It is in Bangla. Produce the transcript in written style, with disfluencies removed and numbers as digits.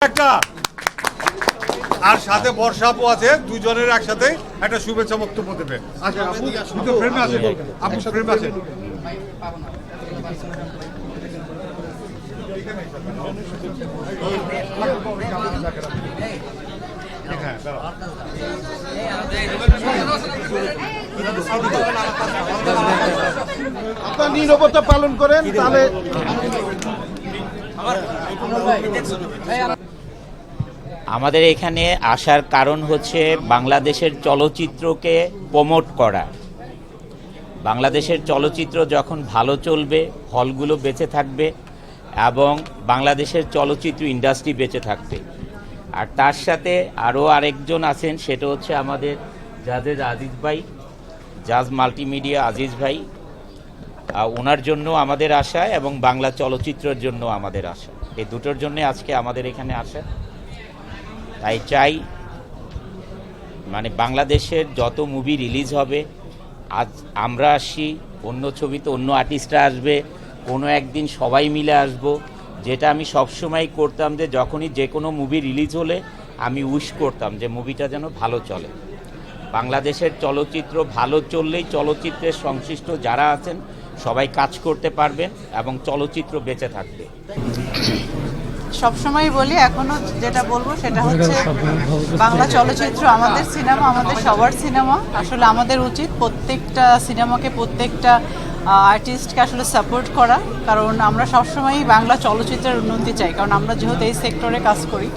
একটা আর সাথে বর্ষা আপু আছে, দুজনের একসাথে একটা শুভেচ্ছা বক্তব্য দেবে। আচ্ছা আপু দুটো ফ্রেমে আছে, আপু ফ্রেমে আছে। আপনার নীরবতা পালন করেন তাহলে। আমাদের এখানে আসার কারণ হচ্ছে বাংলাদেশের চলচ্চিত্রকে প্রমোট করা। বাংলাদেশের চলচ্চিত্র যখন ভালো চলবে, হলগুলো বেঁচে থাকবে এবং বাংলাদেশের চলচ্চিত্র ইন্ডাস্ট্রি বেঁচে থাকবে। আর তার সাথে আরও আরেকজন আছেন, সেটা হচ্ছে আমাদের জাজের আজিজ ভাই, জাজ মাল্টিমিডিয়া আজিজ ভাই। ওনার জন্য আমাদের আশা এবং বাংলা চলচ্চিত্রের জন্য আমাদের আশা, এই দুটোর জন্যে আজকে আমাদের এখানে আসা। তাই চাই বাংলাদেশের যত মুভি রিলিজ হবে, আজ আমরা আসি, অন্য ছবিতে অন্য আর্টিস্টরা আসবে, কোনো একদিন সবাই মিলে আসব। যেটা আমি সবসময় করতাম, যে যখনই যে কোনো মুভি রিলিজ হলে আমি উইশ করতাম যে মুভিটা যেন ভালো চলে। বাংলাদেশের চলচ্চিত্র ভালো চললেই চলচ্চিত্রের সংশ্লিষ্ট যারা আছেন সবাই কাজ করতে পারবেন এবং চলচ্চিত্র বেঁচে থাকবে। সবসময় বলি, এখনো যেটা বলবো সেটা হচ্ছে বাংলা চলচ্চিত্র আমাদের সিনেমা, আমাদের সবার সিনেমা। আসলে আমাদের উচিত প্রত্যেকটা সিনেমাকে, প্রত্যেকটা আর্টিস্টকে আসলে সাপোর্ট করা, কারণ আমরা সবসময়ই বাংলা চলচ্চিত্রের উন্নতি চাই, কারণ আমরা যেহেতু এই সেক্টরে কাজ করি।